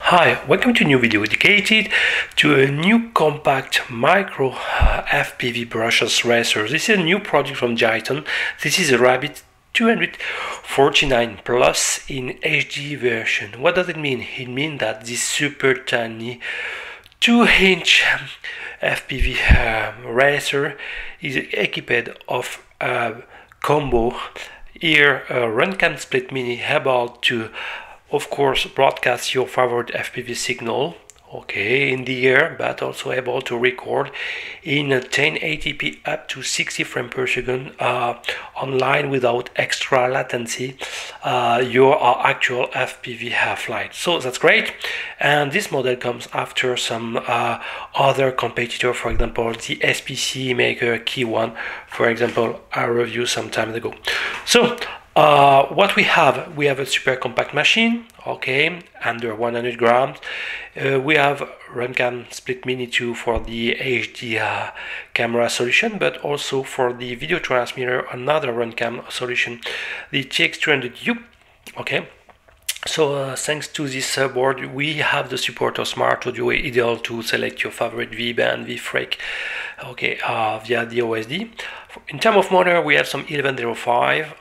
Hi, welcome to a new video dedicated to a new compact micro FPV brushless racer. This is a new project from Diatone. This is a Rabbit 249 Plus in HD version. What does it mean? It means that this super tiny 2-inch FPV racer is equipped of a combo here, a Runcam Split Mini able to, of course, broadcast your favorite FPV signal, okay, in the air, but also able to record in 1080p up to 60 frames per second online without extra latency your actual FPV flight. So that's great, and this model comes after some other competitor, for example the SPC maker Key One, for example, I reviewed some time ago. So what we have a super compact machine, okay, under 100 grams. We have Runcam Split Mini 2 for the HD camera solution, but also for the video transmitter, another Runcam solution, the TX200U, okay. So thanks to this board, we have the support of Smart Audio, ideal to select your favorite V-band, V-Freq, okay, via the OSD. In terms of motor, we have some 1105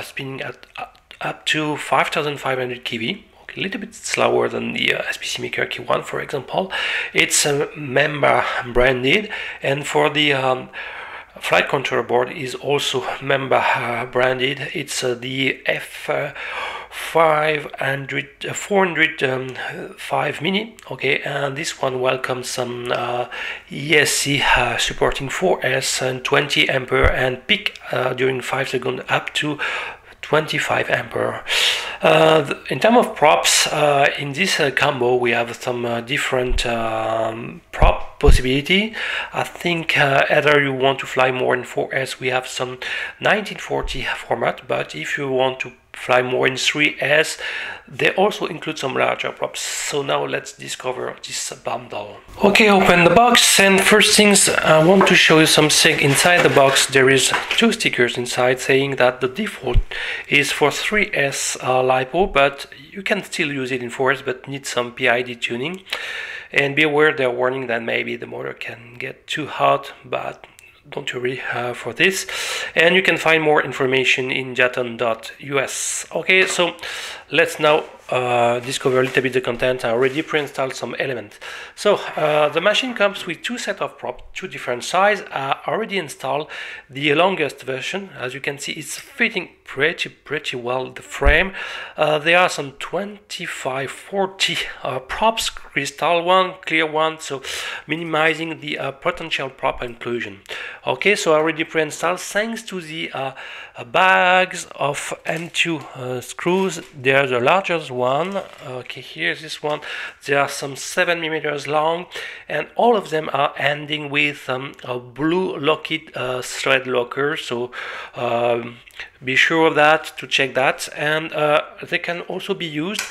spinning at up to 5500 kV. A little bit slower than the SPC maker Q1, for example. It's member branded, and for the flight controller board is also member branded. It's the F405 Mini, okay, and this one welcomes some ESC supporting 4S and 20 ampere and peak during 5 seconds up to 25 ampere. In terms of props, in this combo we have some different prop possibility. I think either you want to fly more in 4S, we have some 1940 format, but if you want to fly more in 3S, they also include some larger props. So now let's discover this bundle. Okay, open the box, and first things, I want to show you something inside the box. There is 2 stickers inside saying that the default is for 3S LiPo, but you can still use it in 4S, but need some PID tuning. And be aware, they're warning that maybe the motor can get too hot, but don't worry for this. And you can find more information in diatone.us. Okay, so let's now discover a little bit the content. I already pre-installed some elements. So the machine comes with 2 sets of props, 2 different sizes. I already installed the longest version. As you can see, it's fitting pretty well the frame. There are some 25-40 props, crystal one, clear one, so minimizing the potential prop inclusion. Okay, so I already pre-installed. Thanks to the bags of M2 screws, they're the largest one. Okay, here's this one. They are some 7 millimeters long, and all of them are ending with a blue Lockheed thread locker. So be sure of that, to check that, and they can also be used,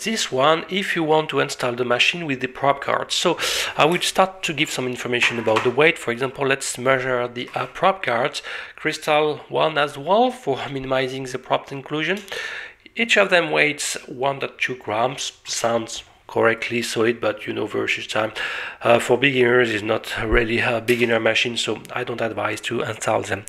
this one, if you want to install the machine with the prop guard. So I will start to give some information about the weight. For example, let's measure the prop guards. Crystal one as well, for minimizing the prop inclusion. Each of them weighs 1.2 grams. Sounds correctly solid, but you know, versus time for beginners is not really a beginner machine, so I don't advise to install them.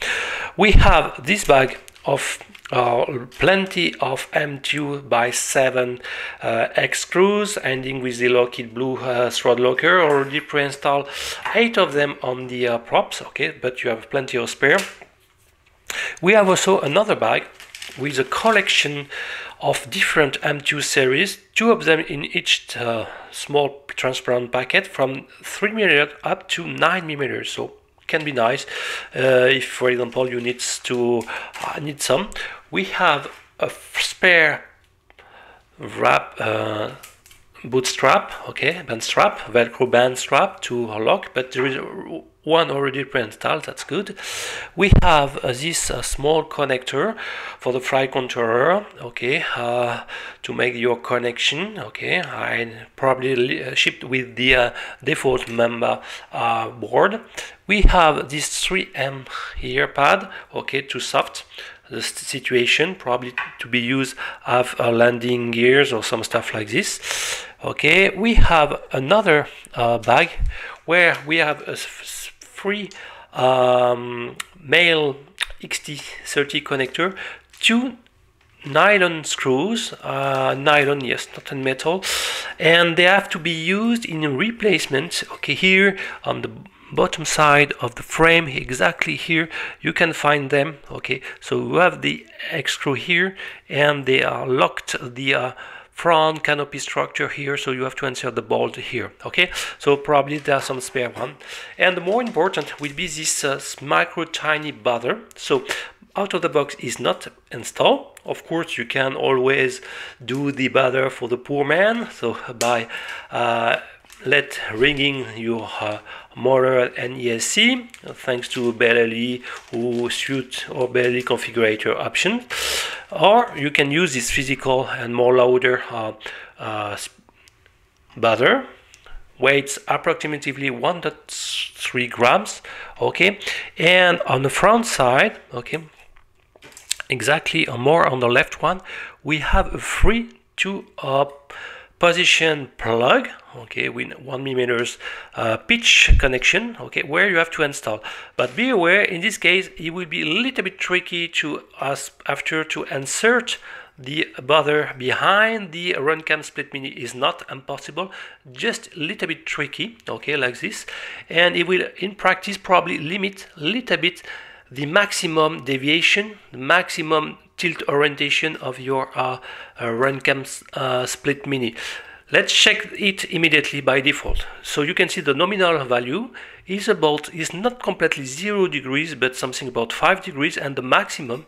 We have this bag of plenty of M2x7 X screws, ending with the Lockheed blue thread locker. Already pre-installed 8 of them on the props, okay, but you have plenty of spare. We have also another bag with a collection of different M2 series, 2 of them in each small transparent packet from 3mm up to 9mm, so can be nice if, for example, you need some. We have a spare wrap boot strap, okay, band strap, Velcro band strap to lock, but there is one already pre-installed, that's good. We have this small connector for the flight controller, okay, to make your connection, okay. I probably shipped with the default member board. We have this 3M here pad, okay, to soft the situation, probably to be used as landing gears or some stuff like this. Okay, we have another bag where we have a free male XT30 connector, 2 nylon screws, nylon, yes, not in metal, and they have to be used in replacement. Okay, here on the bottom side of the frame, exactly here, you can find them. Okay, so you have the X screw here, and they are locked the front canopy structure here, so you have to insert the bolt here. Okay, so probably there are some spare one, and the more important will be this micro tiny bother. So out of the box is not installed. Of course, you can always do the bother for the poor man, so by let ringing your motor and ESC, thanks to barely or suit or barely configurator option, or you can use this physical and more louder bother. Weights approximately 1.3 grams. Okay, and on the front side, okay, exactly, or more on the left one, we have a free 2 position plug, okay, with 1mm pitch connection, okay, where you have to install. But be aware, in this case, it will be a little bit tricky to after to insert the bother behind the runcam split mini. Is not impossible, just a little bit tricky, okay, like this, and it will in practice probably limit a little bit the maximum deviation, the maximum tilt orientation of your runcam split mini. Let's check it immediately by default. So you can see the nominal value is not completely 0 degrees, but something about 5 degrees, and the maximum,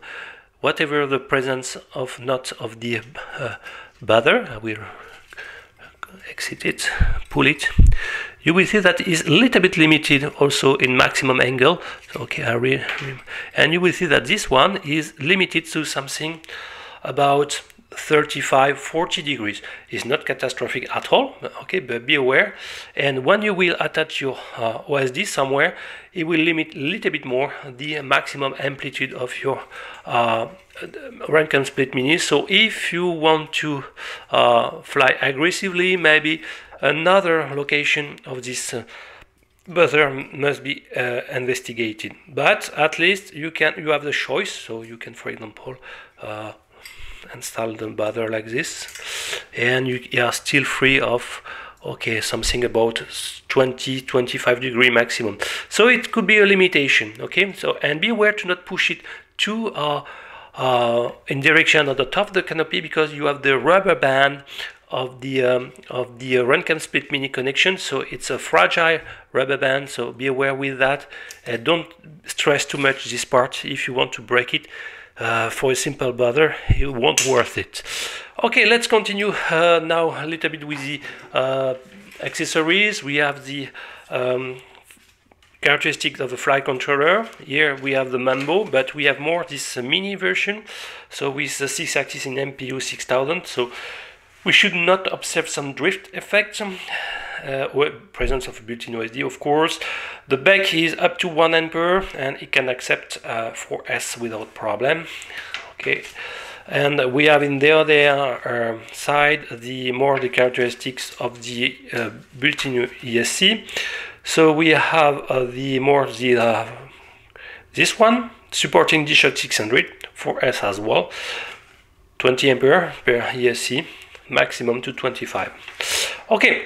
whatever the presence of not of the bother, I will exit it, pull it. You will see that is a little bit limited also in maximum angle. So, okay, and you will see that this one is limited to something about 35-40 degrees. Is not catastrophic at all, okay, but be aware. And when you will attach your OSD somewhere, it will limit a little bit more the maximum amplitude of your runcam split mini. So if you want to fly aggressively, maybe another location of this bother must be investigated. But at least you have the choice. So you can, for example, install the bother like this, and you are still free of, okay, something about 20-25 degree maximum. So it could be a limitation, okay. So, and be aware to not push it too in direction of the top of the canopy, because you have the rubber band of the runcam split mini connection, so it's a fragile rubber band, so be aware with that. Don't stress too much this part. If you want to break it for a simple bother, it won't worth it. Okay, let's continue now a little bit with the accessories. We have the characteristics of the flight controller. Here we have the Mambo, but we have more this mini version, so with the 6-axis in MPU 6000, so we should not observe some drift effects, or presence of built-in OSD, of course. The back is up to 1 ampere, and it can accept 4S without problem. Okay, and we have in the other side the characteristics of the built-in ESC. So we have this one supporting DShot 600, 4S as well, 20 ampere per ESC, maximum to 25. Okay,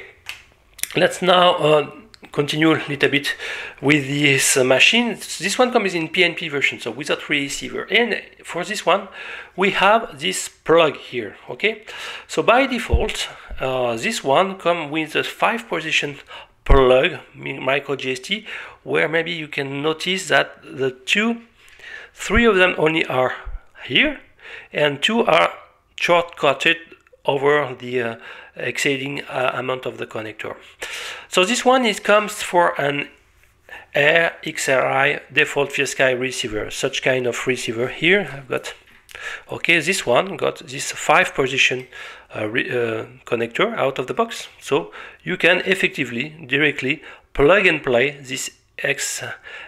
let's now continue a little bit with this machine. This one comes in PNP version, so without receiver, and for this one we have this plug here. Okay, so by default this one comes with a 5-position plug micro GST, where maybe you can notice that the 3 of them only are here, and 2 are short-cutted over the exceeding amount of the connector. So this one comes for an Air XRI default FieldSky receiver, such kind of receiver. Here I've got, okay, this one got this 5-position connector out of the box, so you can effectively directly plug and play this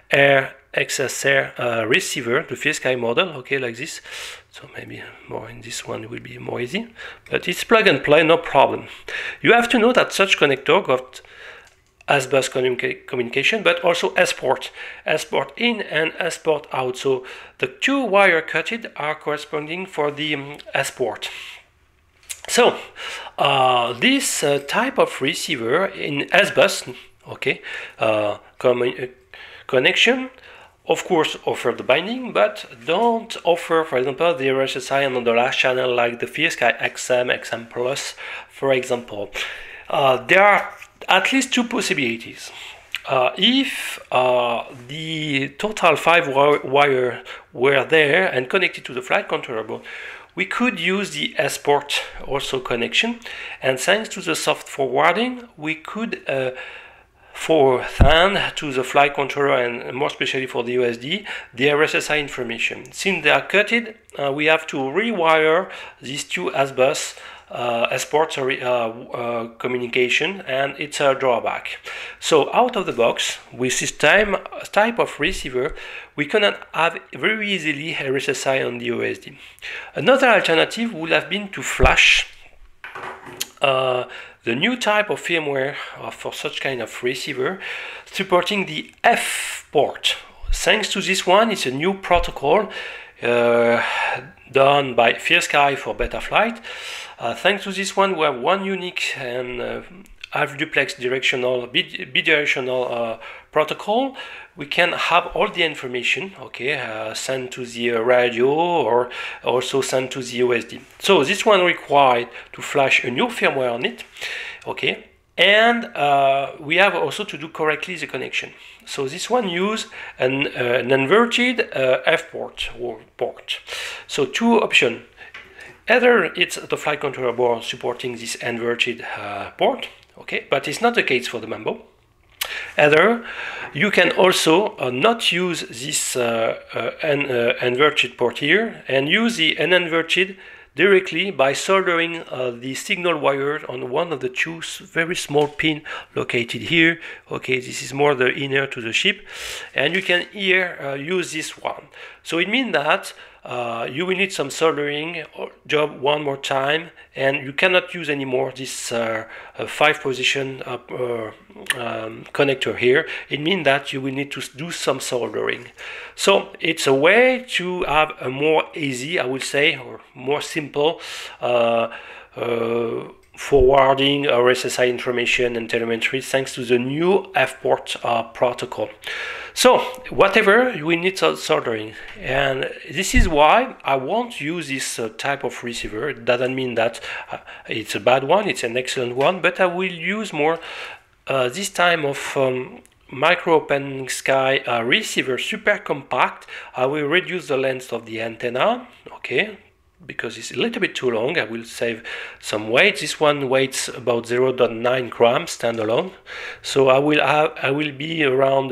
Air XSR receiver, the PSK model, okay, like this. So maybe more in this one will be more easy, but it's plug and play, no problem. You have to know that such connector got S-bus communication, but also S-port in and S-port out. So the two wire cutted are corresponding for the S-port. So this type of receiver in S-bus, okay, connection, of course, offer the binding, but don't offer, for example, the RSSI on the last channel like the PSK XM, XM Plus, for example. There are at least two possibilities. If the total 5 wire were there and connected to the flight controller board, we could use the S-port also connection, and thanks to the soft forwarding, we could forward to the flight controller, and more especially for the USD, the RSSI information. Since they are cutted, we have to rewire these two S-bus S-port communication, and it's a drawback. So out of the box, with this type of receiver, we cannot have very easily RSSI on the USD. Another alternative would have been to flash the new type of firmware for such kind of receiver, supporting the F-port. Thanks to this one, it's a new protocol done by PSK for Betaflight. Thanks to this one, we have one unique and half duplex directional, bidirectional protocol. We can have all the information, okay, sent to the radio or also sent to the USD. So this one required to flash a new firmware on it, okay, and we have also to do correctly the connection. So this one use an inverted F-port or port. So two options. Either it's the flight controller board supporting this inverted port, okay, but it's not the case for the Mambo. Either you can also not use this inverted port here and use the uninverted directly by soldering the signal wire on one of the two very small pin located here. Okay, this is more the inner to the ship, and you can here use this one. So it means that you will need some soldering job one more time, and you cannot use anymore this 5-position connector here. It means that you will need to do some soldering. So it's a way to have a more easy, I would say, or more simple forwarding RSSI information and telemetry thanks to the new F-port protocol. So whatever, we need soldering, and this is why I won't use this type of receiver. It doesn't mean that it's a bad one, it's an excellent one, but I will use more this time of micro open sky receiver, super compact. I will reduce the length of the antenna, okay, because it's a little bit too long. I will save some weight. This one weighs about 0.9 grams standalone, so I will be around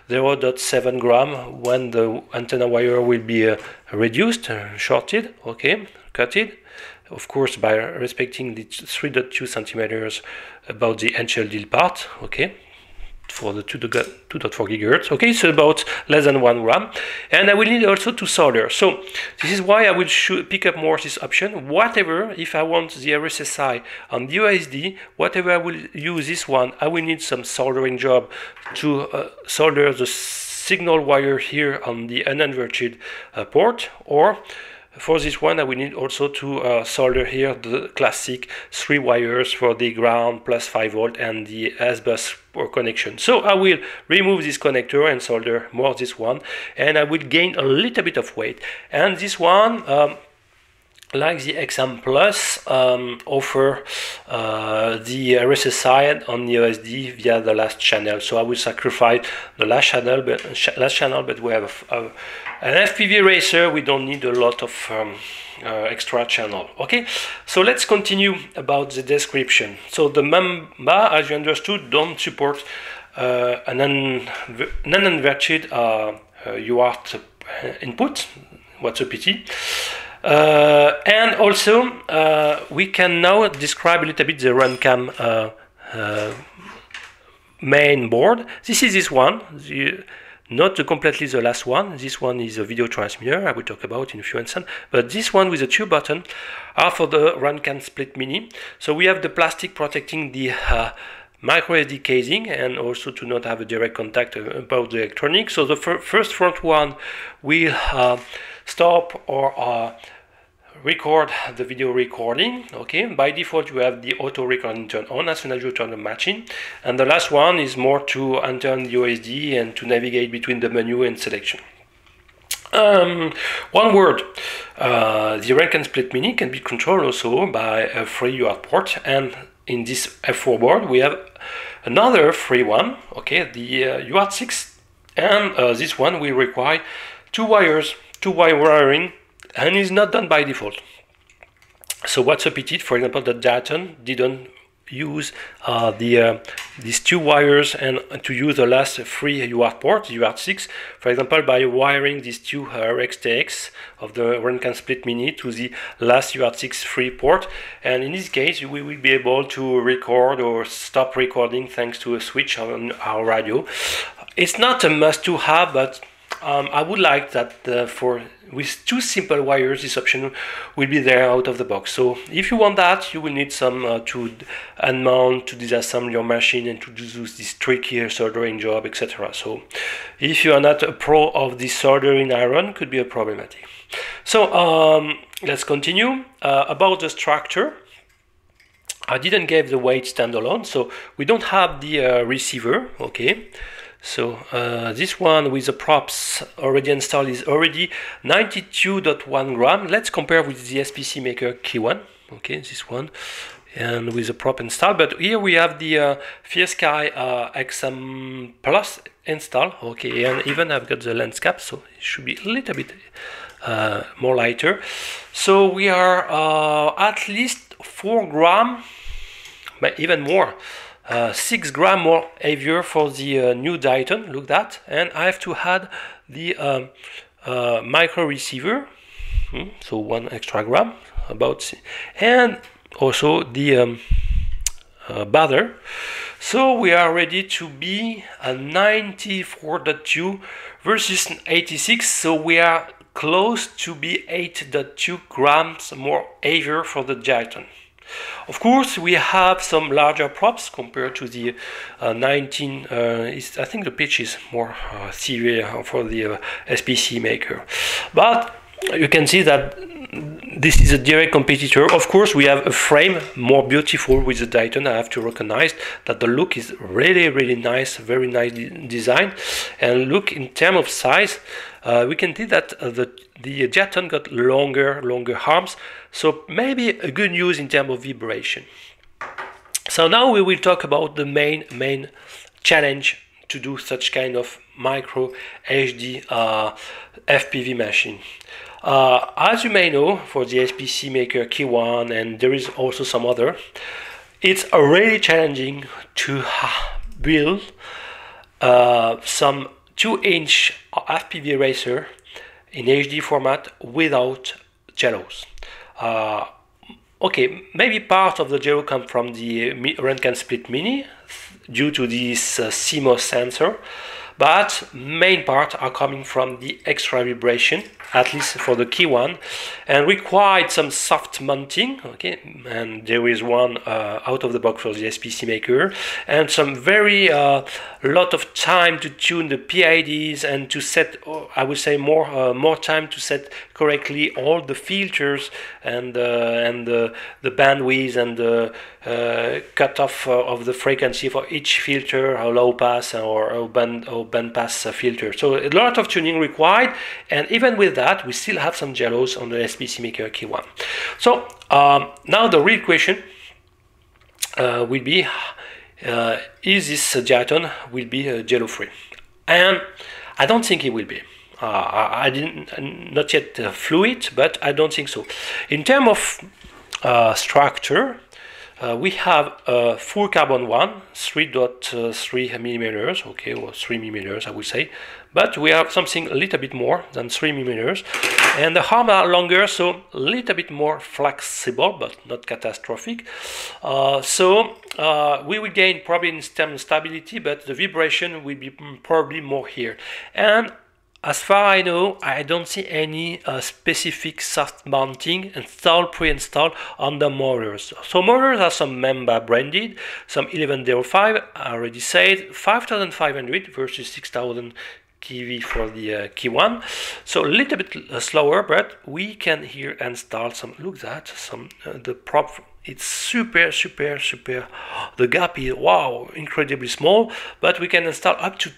0.7 gram when the antenna wire will be reduced, shorted, okay, cutted, of course by respecting the 3.2 centimeters about the HLD part, okay, for the 2.4 gigahertz. Okay, so about less than 1 gram, and I will need also to solder. So this is why I will pick up more this option. Whatever, if I want the RSSI on the USD, whatever I will use this one, I will need some soldering job to solder the signal wire here on the uninverted port, or for this one I will need also to solder here the classic 3 wires for the ground plus 5 volt and the S-bus connection. So I will remove this connector and solder more this one, and I will gain a little bit of weight. And this one, like the XM Plus, offer the RSSI on the USD via the last channel. So I will sacrifice the last channel, but we have an FPV racer. We don't need a lot of extra channel. Okay, so let's continue about the description. So the Mamba, as you understood, don't support an uninverted UART input. What's a pity? And also we can now describe a little bit the RunCam main board. This is this one, the not completely the last one. This one is a video transmitter, I will talk about in a few instants, but this one with the two buttons are for the run can split mini. So we have the plastic protecting the micro SD casing, and also to not have a direct contact about the electronics. So the first front one will stop or record the video recording. Okay, by default you have the auto recording turned on as soon as you turn the machine, and the last one is more to enter the OSD and to navigate between the menu and selection. One word, the run can split mini can be controlled also by a free UART port, and in this F4 board we have another free one, okay, the UART 6, and this one will require two wire wiring, and is not done by default. So what's a pity, for example, the Diatone didn't use these two wires and to use the last free UART port, UART 6, for example, by wiring these two RX-TX of the run can split mini to the last UART 6 free port, and in this case we will be able to record or stop recording thanks to a switch on our radio. It's not a must to have, but I would like that with two simple wires this option will be there out of the box. So if you want that, you will need some to unmount, to disassemble your machine and to do this tricky soldering job, etc. So if you are not a pro of this soldering iron, could be a problematic. So let's continue. About the structure, I didn't give the weight standalone, so we don't have the receiver, okay. So this one with the props already installed is already 92.1 gram. Let's compare with the SPC Maker Key 1, okay, this one, and with the prop installed. But here we have the FierceSky XM Plus installed, okay, and even I've got the lens cap, so it should be a little bit more lighter. So we are at least 4 gram, but even more. 6 gram more heavier for the new Diatone, look that, and I have to add the micro receiver, so 1 extra gram about, and also the buzzer. So we are ready to be a 94.2 versus 86, so we are close to be 8.2 grams more heavier for the Diatone. Of course, we have some larger props compared to the 19. I think the pitch is more severe for the SPC Maker, but you can see that this is a direct competitor. Of course, we have a frame more beautiful with the Diatone. I have to recognize that the look is really nice, very nice design. And look, in terms of size, we can see that the Diatone got longer arms, so maybe a good news in terms of vibration. So now we will talk about the main challenge to do such kind of micro HD FPV machine. As you may know, for the SPC Maker Key 1, and there is also some other, it's really challenging to build some 2-inch FPV racer in HD format without jellos. Okay, maybe part of the jello come from the run can split mini due to this CMOS sensor, but main part are coming from the extra vibration, at least for the Key 1, and required some soft mounting, okay, and there is one out of the box for the SPC Maker, and some very lot of time to tune the PIDs and to set, I would say more time to set correctly all the filters and the bandwidth and the cutoff of the frequency for each filter, or low pass or band pass filter. So a lot of tuning required, and even with that we still have some jellos on the SPC Maker Key 1. So now the real question will be, is this Diatone will be jello free? And I don't think it will be. I didn't not yet flew it, but I don't think so. In terms of structure, we have a full carbon one, 3.3 millimeters, okay, or 3 millimeters, I would say, but we have something a little bit more than 3 millimeters, and the arms are longer, so a little bit more flexible, but not catastrophic. We will gain probably in terms of stability, but the vibration will be probably more here. And as far as I know, I don't see any specific soft mounting pre-installed on the motors. So motors are some Mamba branded, some 1105, I already said, 5500 versus 6000 kV for the key one. So a little bit slower, but we can here install some, look at that, some the prop. It's super. The gap is, wow, incredibly small, but we can install up to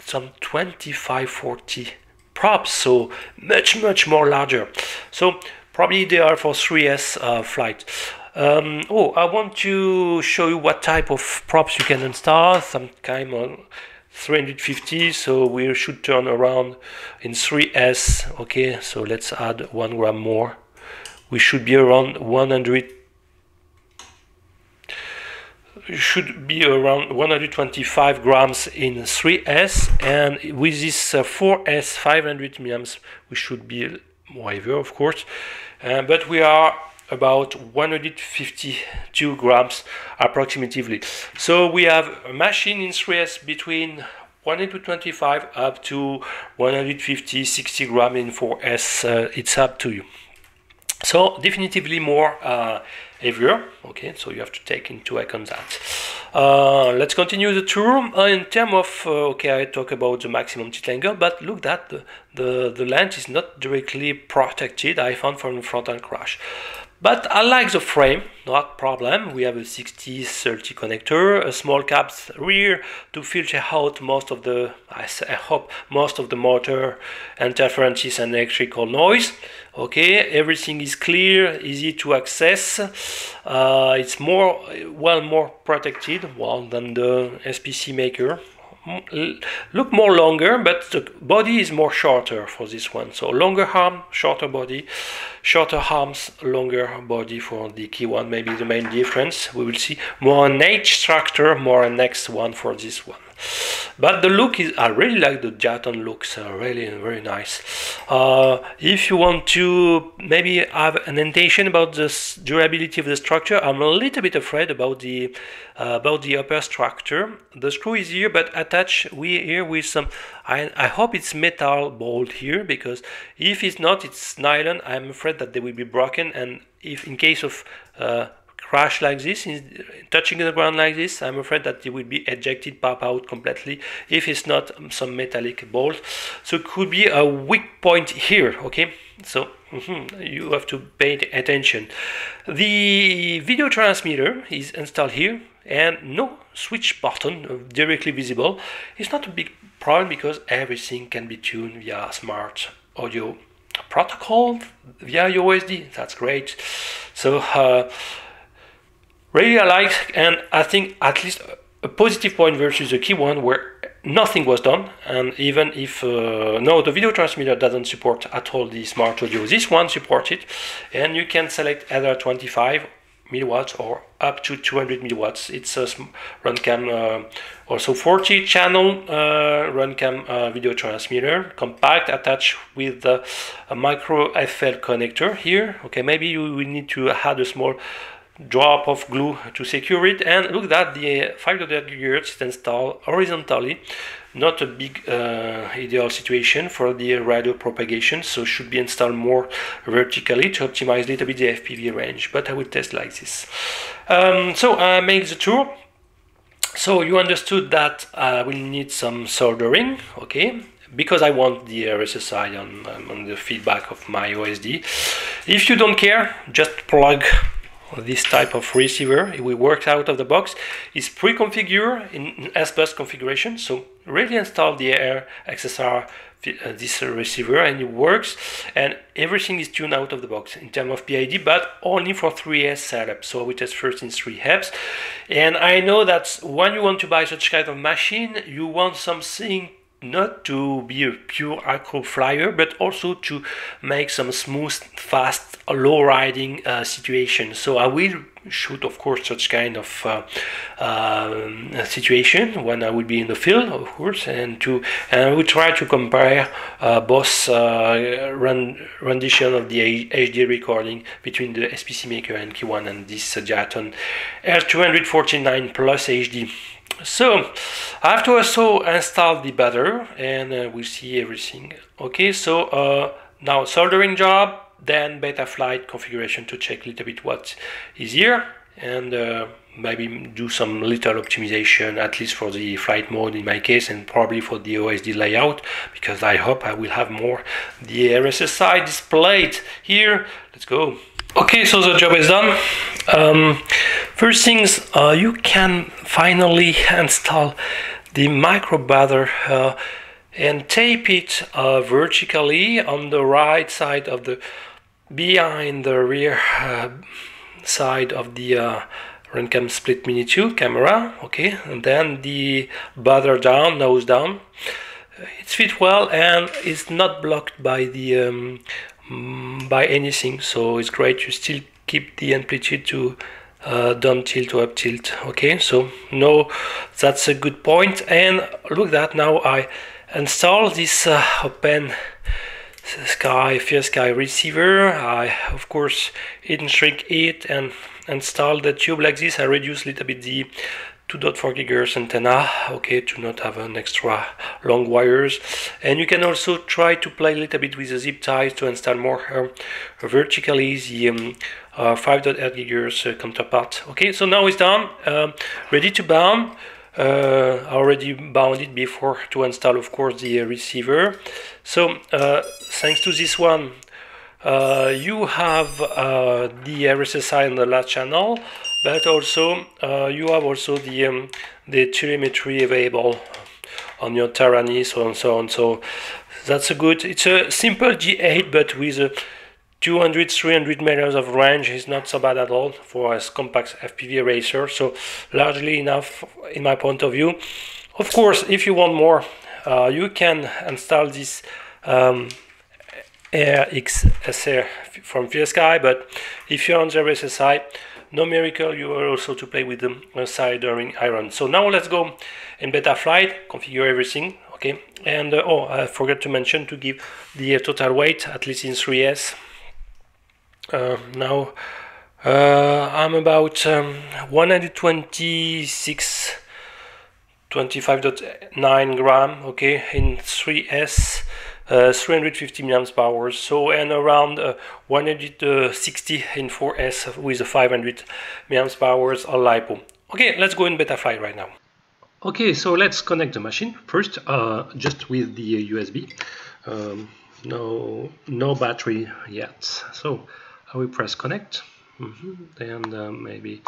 some 25-40 props, so much more larger. So probably they are for 3S flight. I want to show you what type of props you can install. Some kind of 350, so we should turn around in 3S. Okay, so let's add 1 gram more. We should be around 100. Should be around 125 grams in 3S, and with this 4S 500 milliamps we should be more heavier, of course, but we are about 152 grams approximately. So we have a machine in 3S between 125 up to 150-60 grams in 4S. It's up to you. So definitively more heavier. Okay, so you have to take into account that. Let's continue the tour. In terms of okay, I talk about the maximum tilt angle, but look that the lens is not directly protected, I found, from the frontal crash. But I like the frame, not problem. We have a 60-30 connector, a small caps rear to filter out most of the, I hope, most of the motor interferences and electrical noise. Okay, everything is clear, easy to access. It's more protected than the SPC maker. Look more longer, but the body is more shorter for this one. So longer arm, shorter body, shorter arms, longer body for the key one. Maybe the main difference. We will see more an H tractor, more an X one for this one. But the look is, I really like the Diatone looks, really very nice. If you want to maybe have an intention about the durability of the structure, I'm a little bit afraid about the upper structure. The screw is here, but attached here with some, I hope it's metal bolt here, because if it's not, it's nylon. I'm afraid that they will be broken, and if in case of crash like this, touching the ground like this, I'm afraid that it will be ejected, pop out completely if it's not some metallic bolt. So it could be a weak point here. Okay, so you have to pay attention. The video transmitter is installed here, and no switch button directly visible. It's not a big problem because everything can be tuned via smart audio protocol via your OSD. That's great. So really I like, and I think at least a positive point versus the key one where nothing was done. And even if no, the video transmitter doesn't support at all the smart audio, this one supports it, and you can select either 25 milliwatts or up to 200 milliwatts. It's a Runcam, also 40 channel Runcam video transmitter, compact, attached with a micro FL connector here. Okay, maybe you will need to add a small drop of glue to secure it. And look that the 500 GHz is installed horizontally, not a big ideal situation for the radio propagation, so should be installed more vertically to optimize a little bit the FPV range, but I will test like this. So I make the tour. So you understood that I will need some soldering, okay, because I want the RSSI on the feedback of my OSD. If you don't care, just plug this type of receiver. It will work out of the box. It's pre-configured in S-Bus configuration, so really install the Air XSR this receiver and it works, and everything is tuned out of the box in terms of PID, but only for 3S setup. So we test first in 3 and I know that when you want to buy such kind of machine, you want something not to be a pure acro flyer, but also to make some smooth, fast, low riding situation. So I will shoot, of course, such kind of situation when I will be in the field, of course, and I will try to compare both rendition of the HD recording between the SPC Maker and Key1 and this Diatone R249+HD. So I have to also install the battery, and we'll see everything. Okay, so now soldering job, then Betaflight configuration to check a little bit what is here, and maybe do some little optimization, at least for the flight mode in my case, and probably for the OSD layout, because I hope I will have more the RSSI displayed here. Let's go. Okay, so the job is done. First things, you can finally install the micro battery and tape it vertically on the right side of the behind the rear side of the Runcam Split Mini 2 camera. Okay, and then the battery down, nose down. It fits well and it's not blocked by the by anything, so it's great. You still keep the amplitude to down tilt to up tilt. Okay, so no, that's a good point. And look at that, now I install this open sky FierSky receiver. I of course didn't shrink it and install the tube like this. I reduce a little bit the 2.4 GHz antenna, okay, to not have an extra long wires. And you can also try to play a little bit with the zip ties to install more vertically the 5.8 GHz counterpart. Okay, so now it's done, ready to bound. I already bound it before to install, of course, the receiver. So thanks to this one, you have the RSSI on the last channel, but also you have also the telemetry available on your Tyranny, so and so on. So that's a good. It's a simple G8, but with a 200-300 meters of range is not so bad at all for a compact FPV racer. So largely enough in my point of view. Of course, if you want more, you can install this RXSR from FierSky, but if you're on the RSSI, no miracle, you are also to play with the soldering iron. So now let's go in Betaflight, configure everything, okay? And oh, I forgot to mention to give the total weight, at least in 3S. Now I'm about 126, 25.9 gram, okay, in 3S. 350 milliamps power, so, and around 160 in 4S with 500 milliamps powers on LiPo. Okay, let's go in Betaflight right now. Okay, so let's connect the machine first, just with the USB. No battery yet, so I will press connect, and maybe,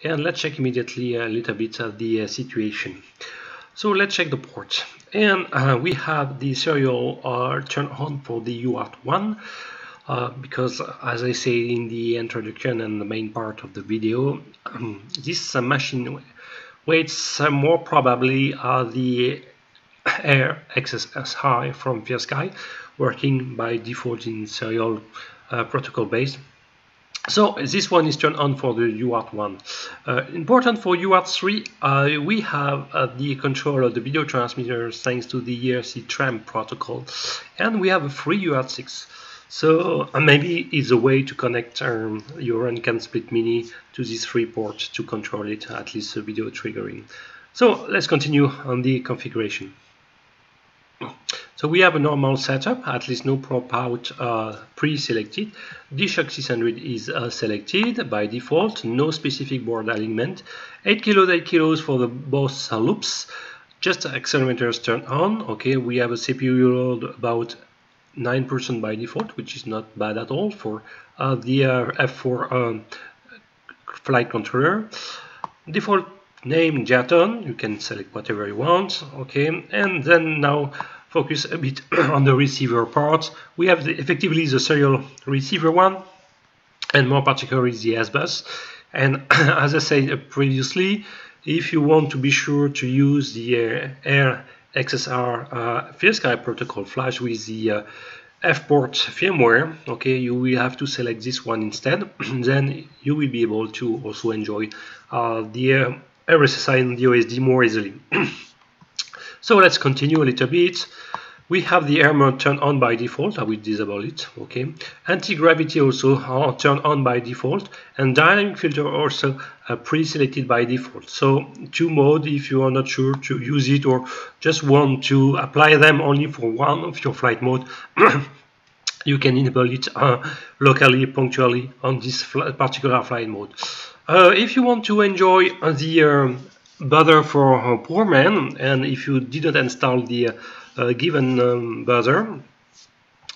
and let's check immediately a little bit the situation. So let's check the port, and we have the serial turned on for the UART1 because, as I say in the introduction and the main part of the video, this machine weights more probably the RXSI from FierSky, working by default in serial protocol based. So this one is turned on for the UART1. Important for UART3, we have the control of the video transmitters thanks to the ERC tram protocol, and we have a free UART6. So maybe it's a way to connect your Runcam Split Mini to this free port to control it, at least the video triggering. So let's continue on the configuration. So we have a normal setup, at least no prop out pre-selected. D-Shock 600 is selected by default, no specific board alignment. 8 kilos for the both loops, just accelerometers turned on. Okay, we have a CPU load about 9% by default, which is not bad at all for the F4 flight controller. Default name Diatone, you can select whatever you want, okay, and then now focus a bit on the receiver part. We have effectively the serial receiver one, and more particularly the S-bus. And as I said previously, if you want to be sure to use the XSR FieldSky protocol flash with the F-port firmware, okay, you will have to select this one instead. Then you will be able to also enjoy the RSSI and the OSD more easily. So let's continue a little bit. We have the air mode turned on by default. I will disable it. Okay. Anti-gravity also turned on by default, and dynamic filter also pre-selected by default. So two modes if you are not sure to use it or just want to apply them only for one of your flight mode. You can enable it locally, punctually on this particular flight mode. If you want to enjoy the buzzer for poor man, and if you didn't install the given buzzer,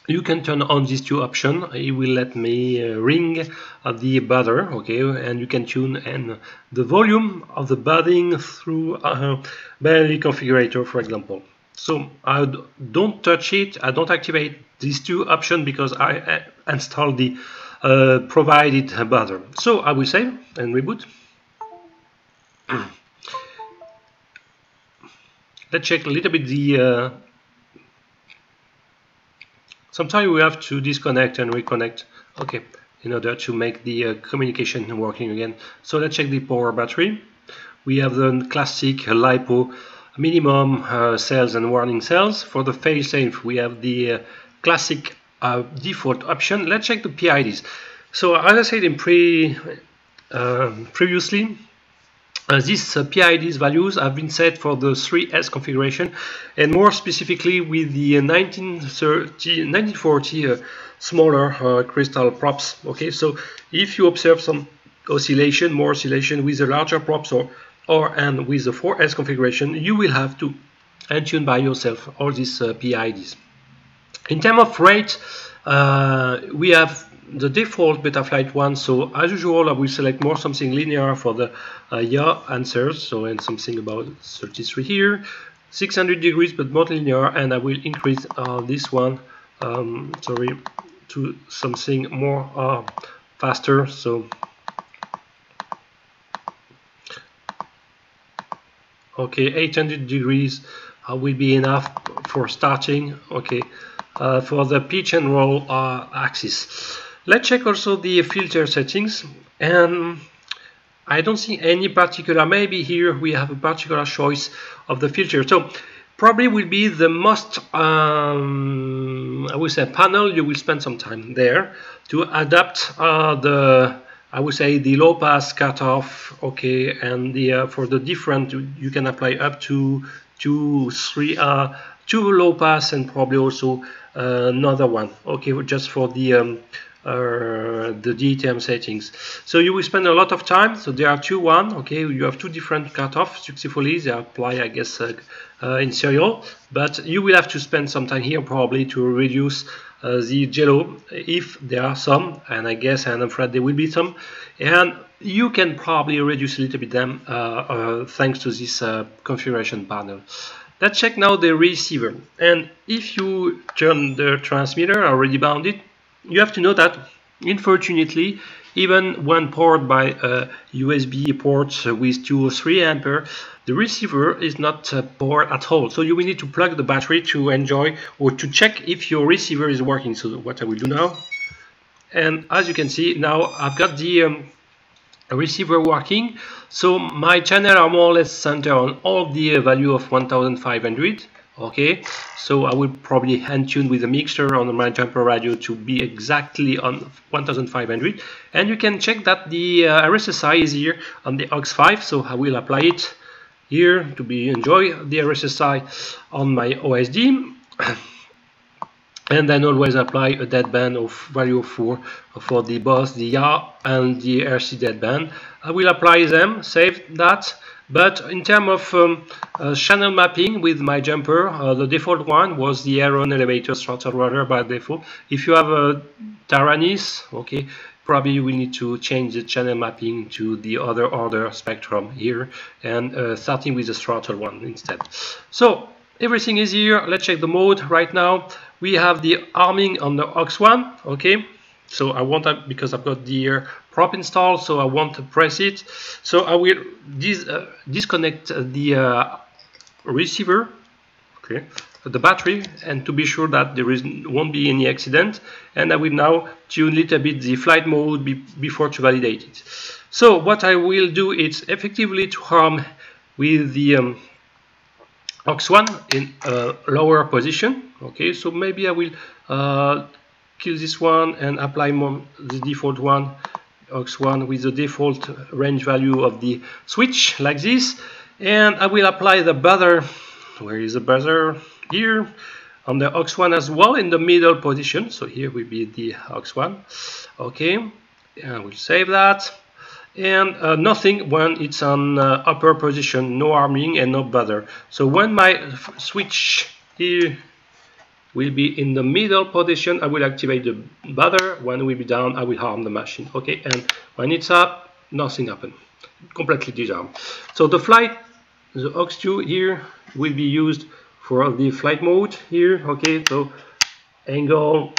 you can turn on these two options. It will let me ring the buzzer, okay, and you can tune and the volume of the buzzing through binary configurator, for example. So I don't touch it, I don't activate these two options because I installed the provided buzzer. So I will save and reboot. Let's check a little bit the sometimes we have to disconnect and reconnect, okay, in order to make the communication working again. So let's check the power battery. We have the classic LiPo minimum cells and warning cells. For the failsafe, we have the classic default option. Let's check the PIDs. So as I said in previously, these PIDs values have been set for the 3S configuration, and more specifically with the 1940 smaller crystal props. Okay, so if you observe some oscillation, more oscillation with the larger props and with the 4S configuration, you will have to tune by yourself all these PIDs. In terms of rate, we have the default Betaflight 1, so as usual I will select more something linear for the yeah answers, so and something about 33 here, 600 degrees but not linear, and I will increase this one sorry, to something more faster, so okay, 800 degrees will be enough for starting, okay, for the pitch and roll axis. Let's check also the filter settings, and I don't see any particular, maybe here we have a particular choice of the filter. So probably will be the most, I would say, panel. You will spend some time there to adapt I would say the low pass cutoff, okay, and the for the different you can apply up to 2 low pass and probably also another one, okay, just for the DTM settings. So you will spend a lot of time. So there are one, okay, you have two different cutoffs successfully. They apply, I guess, in serial, but you will have to spend some time here probably to reduce the jello if there are some, and I guess, and I'm afraid there will be some, and you can probably reduce a little bit them thanks to this configuration panel. Let's check now the receiver, and if you turn the transmitter already bounded, you have to know that unfortunately, even when powered by USB ports with 2 or 3 ampere, the receiver is not powered at all. So you will need to plug the battery to enjoy or to check if your receiver is working. So what I will do now, and as you can see now, I've got the receiver working. So my channel are more or less centered on all the value of 1500. Okay, so I will probably hand tune with a mixer on my jumper radio to be exactly on 1500, and you can check that the RSSI is here on the aux5, so I will apply it here to enjoy the RSSI on my OSD, and then always apply a deadband of value of 4 for the both the YA and the RC deadband. I will apply them, save that. But in terms of channel mapping with my jumper, the default one was the Aeron elevator throttle rudder by default. If you have a Taranis, okay, probably you will need to change the channel mapping to the other order spectrum here, and starting with the throttle one instead. So everything is here. Let's check the mode right now. We have the arming on the aux1, okay. So I want that because I've got the prop installed, so I want to press it. So I will disconnect the receiver, okay, the battery, and to be sure that there won't be any accident. And I will now tune a little bit the flight mode before to validate it. So what I will do is effectively to arm with the aux1 in a lower position. Okay, so maybe I will kill this one and apply the default one, aux1, with the default range value of the switch, like this. And I will apply the buzzer. Where is the buzzer? Here, on the aux1 as well, in the middle position. So here will be the aux1. Okay, and we'll save that. And nothing when it's on upper position, no arming and no buzzer. So when my switch here will be in the middle position, I will activate the buzzer. When it will be down, I will arm the machine. Okay, and when it's up, nothing happened. Completely disarmed. So the flight, the aux2 here will be used for the flight mode here. Okay, so angle,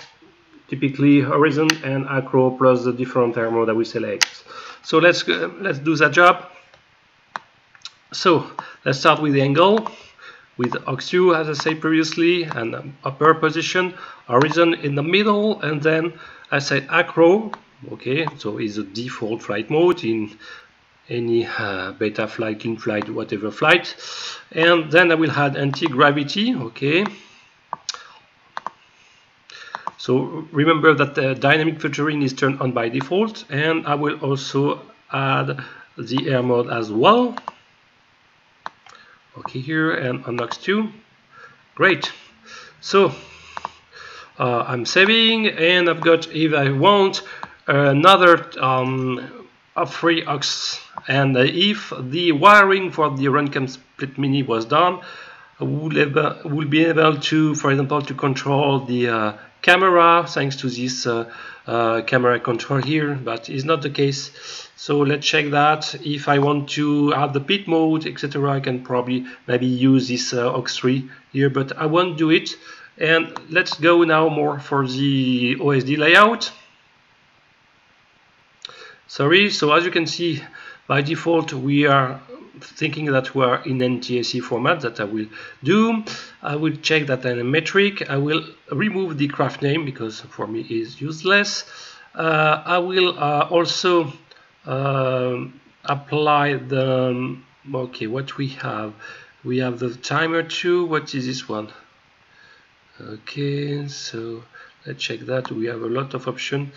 typically horizon, and acro plus the different air mode that we select. So let's do that job. So let's start with the angle, with aux2 as I said previously, and upper position, horizon in the middle, and then I said acro. Okay, so it's a default flight mode in any beta flight, clean flight, whatever flight. And then I will add anti-gravity. Okay, so remember that the dynamic filtering is turned on by default, and I will also add the air mode as well. Okay, here and on aux2. Great. So I'm saving, and I've got, if I want, another free aux, and if the wiring for the Runcam Split Mini was done, I would be able to, for example, to control the camera thanks to this camera control here, but it's not the case. So let's check that. If I want to add the pit mode, etc., I can probably maybe use this aux3 here, but I won't do it. And let's go now more for the OSD layout. Sorry, so as you can see, by default we are thinking that we are in NTSC format. That I will do. I will check that I'm metric. I will remove the craft name because for me is useless. I will also apply the okay, what we have the timer 2. What is this one? Okay, so let's check that. We have a lot of options.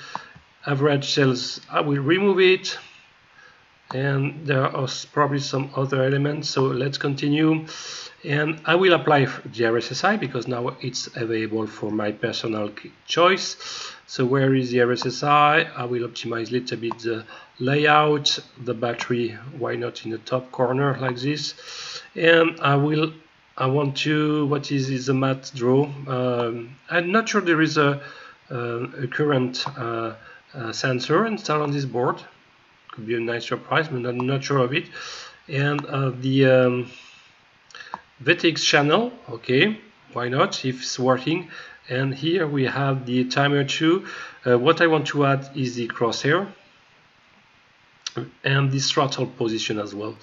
Average cells, I will remove it, and there are probably some other elements, so let's continue. And I will apply the RSSI because now it's available for my personal choice. So where is the RSSI? I will optimize a little bit the layout, the battery, why not in the top corner like this. And I want to, what is the matte draw? I'm not sure there is a current sensor installed on this board. Could be a nice surprise, but I'm not sure of it. And the VTX channel, okay, why not if it's working. And here we have the timer 2. What I want to add is the crosshair and the throttle position as well.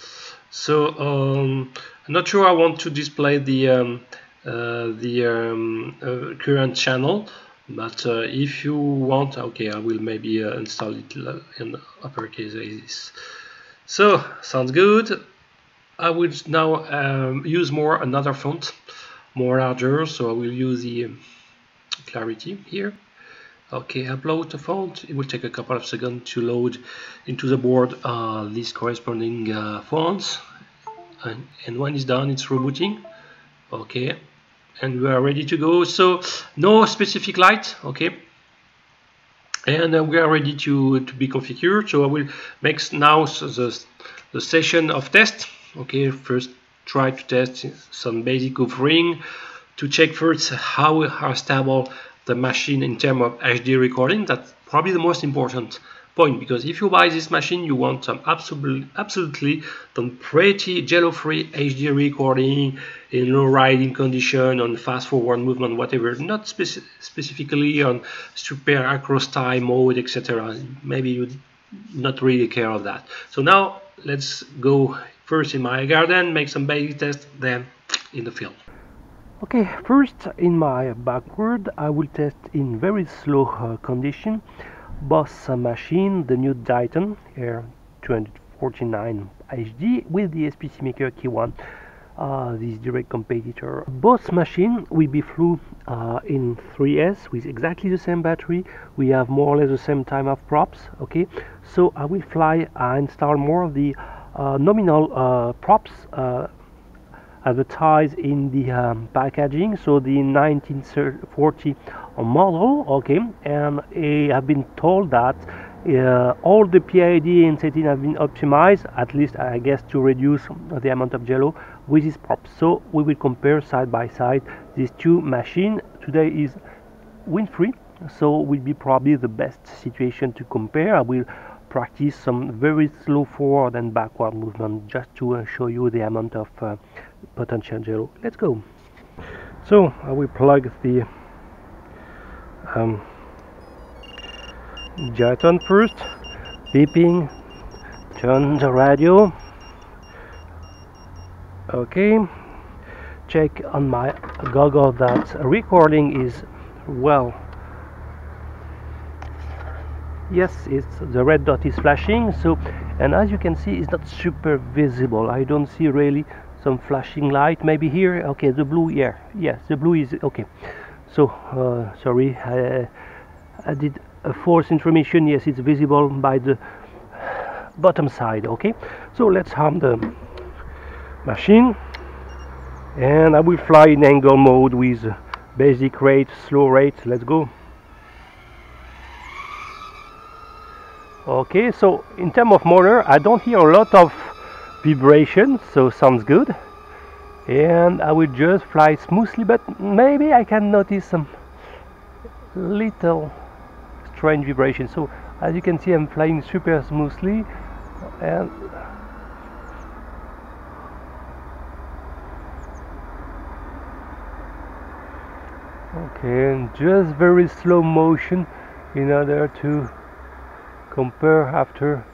So I'm not sure I want to display the current channel, but if you want, okay, I will maybe install it in uppercase like this. So sounds good. I will now use another font, more larger, so I will use the clarity here. Okay, upload the font. It will take a couple of seconds to load into the board these corresponding fonts, and when it's done, it's rebooting. Okay, and we are ready to go. So no specific light, okay, and we are ready to be configured. So I will make now the session of test. Okay, first try to test some basic goofering to check first how stable the machine in terms of HD recording. That's probably the most important point, because if you buy this machine, you want some absolutely some pretty jello-free HD recording in low riding condition, on fast forward movement, whatever, not specifically on super acro style mode, etc. Maybe you not really care of that. So now let's go first in my garden, make some basic tests, then in the field. Okay, first in my Banggood I will test in very slow condition Boss machine, the new Diatone R249+HD with the SPC Maker Key 1, this direct competitor. Both machine will be flew in 3S with exactly the same battery. We have more or less the same time of props. Okay, so I will install more of the nominal props advertised in the packaging, so the 1940 model. Okay, and I have been told that all the PID and setting have been optimized, at least I guess, to reduce the amount of jello with this prop. So we will compare side by side these two machines. Today is wind free, so will be probably the best situation to compare. I will practice some very slow forward and backward movement just to show you the amount of potential jello. Let's go. So I will plug the Diatone first, beeping, turn the radio. Okay, check on my goggle that recording is well. Yes, the red dot is flashing, so, and as you can see, it's not super visible. I don't see really some flashing light. Maybe here. Okay, the blue. Yeah, yes, the blue is okay. So sorry, I did a false information. Yes, it's visible by the bottom side. Okay, so let's harm the machine, and I will fly in angle mode with basic rate, slow rate. Let's go. Okay, so in terms of motor, I don't hear a lot of vibration, so sounds good. And I will just fly smoothly, but maybe I can notice some little strange vibration. So as you can see, I'm flying super smoothly, and okay, and just very slow motion in order to compare after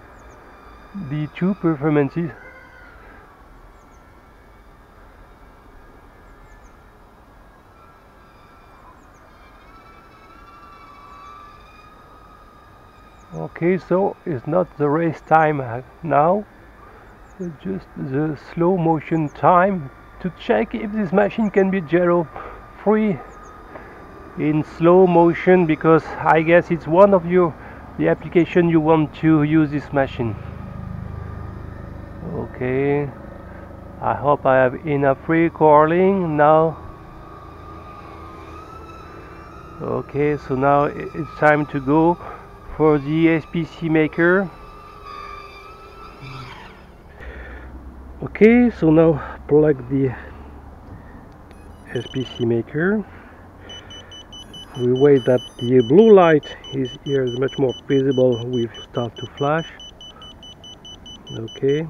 the two performances. Okay, so it's not the race time now, it's just the slow motion time to check if this machine can be jello free in slow motion, because I guess it's one of the application you want to use this machine. Okay, I hope I have enough recording now. Okay, so now it's time to go for the SPC Maker. Okay, so now plug the SPC Maker. We wait that the blue light is here, is much more visible. We start to flash. Okay,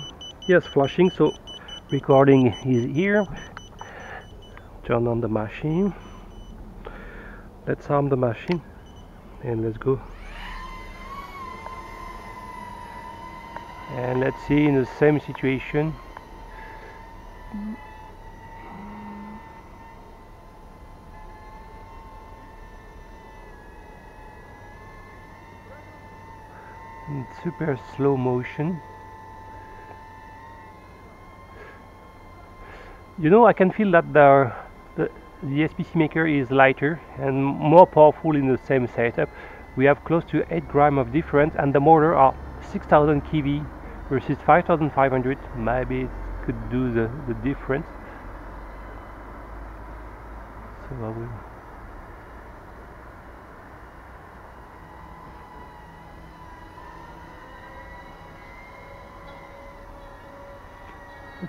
yes, flashing. So recording is here. Turn on the machine. Let's arm the machine and let's go. And let's see, in the same situation, in super slow motion. You know, I can feel that the SPC Maker is lighter and more powerful in the same setup. We have close to 8 grams of difference, and the motor are 6000 kV versus 5500. Maybe it could do the difference. So I will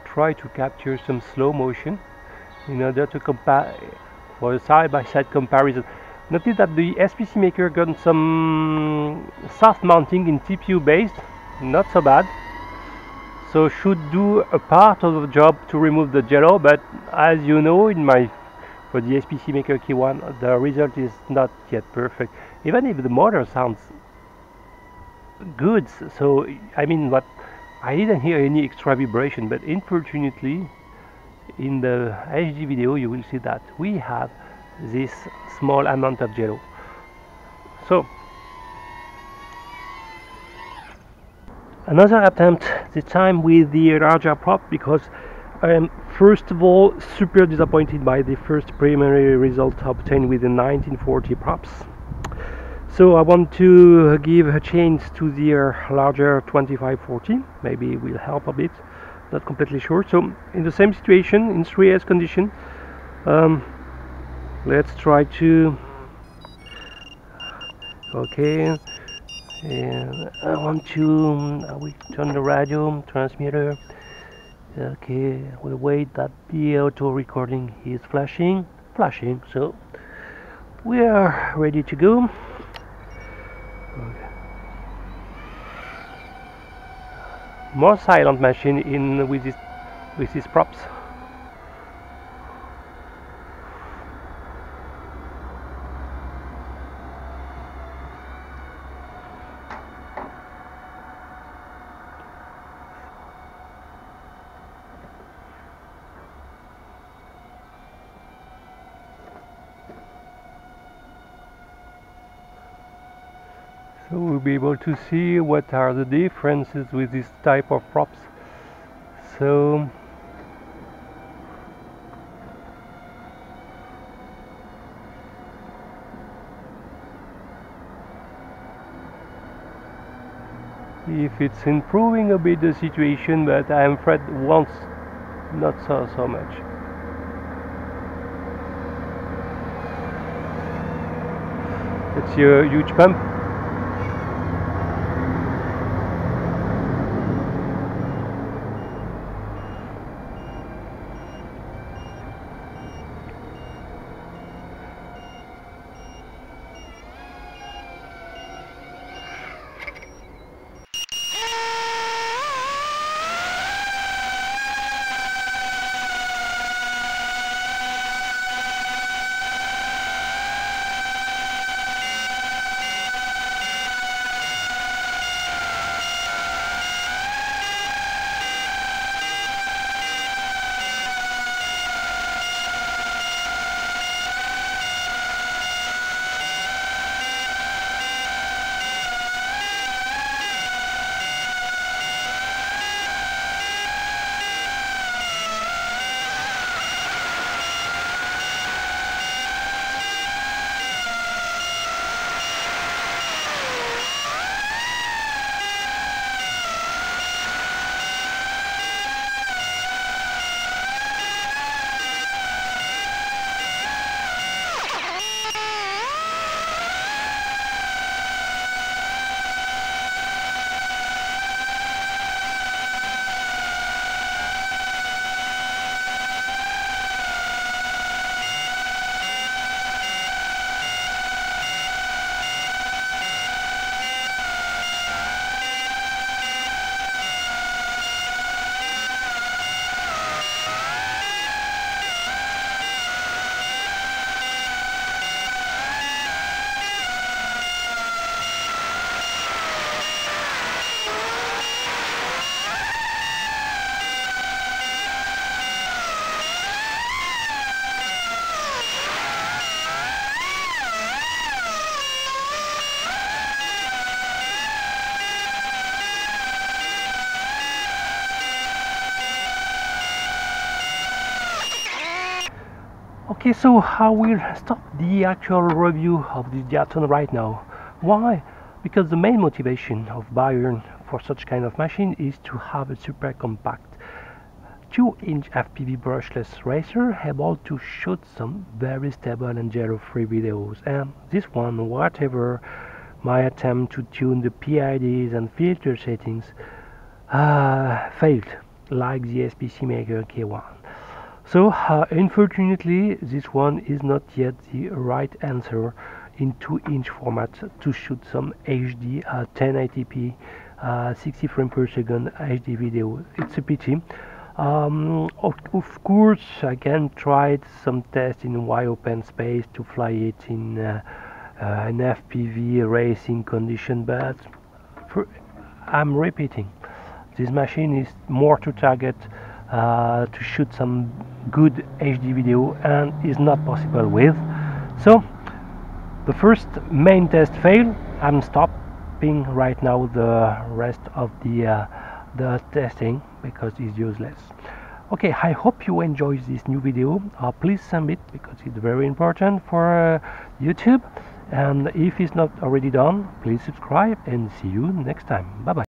try to capture some slow motion in order to compare for a side-by-side comparison. Notice that the SPC Maker got some soft mounting in TPU based, not so bad, so should do a part of the job to remove the jello. But as you know, for the SPC Maker Key 1, the result is not yet perfect, even if the motor sounds good. So I mean, what I didn't hear any extra vibration, but unfortunately in the HD video you will see that we have this small amount of jello. So another attempt, this time with the larger prop, because I am first of all super disappointed by the first preliminary result obtained with the 1940 props. So I want to give a chance to the larger 2540, maybe it will help a bit, not completely sure. So in the same situation, in 3S condition, let's try to, okay, and I want to, we turn the radio transmitter, okay, we'll wait that the auto recording is flashing, so we are ready to go. More silent machine in with these props. So we'll be able to see what are the differences with this type of props. So if it's improving a bit the situation, but I'm afraid once not so much. It's a huge pump. Okay, so I will stop the actual review of the Diatone right now. Why? Because the main motivation of buyer for such kind of machine is to have a super compact 2-inch FPV brushless racer able to shoot some very stable and jello-free videos. And this one, whatever my attempt to tune the PIDs and filter settings, failed, like the SPC Maker K1. So unfortunately this one is not yet the right answer in 2-inch format to shoot some HD 1080p 60 frames per second HD video. It's a pity. Of course I can try some tests in wide open space to fly it in an FPV racing condition, but I'm repeating, this machine is more to target to shoot some good HD video, and is not possible with. So the first main test failed. I'm stopping right now the rest of the testing because it's useless. Okay, I hope you enjoy this new video. Please submit because it's very important for YouTube, and if it's not already done, please subscribe, and see you next time. Bye bye.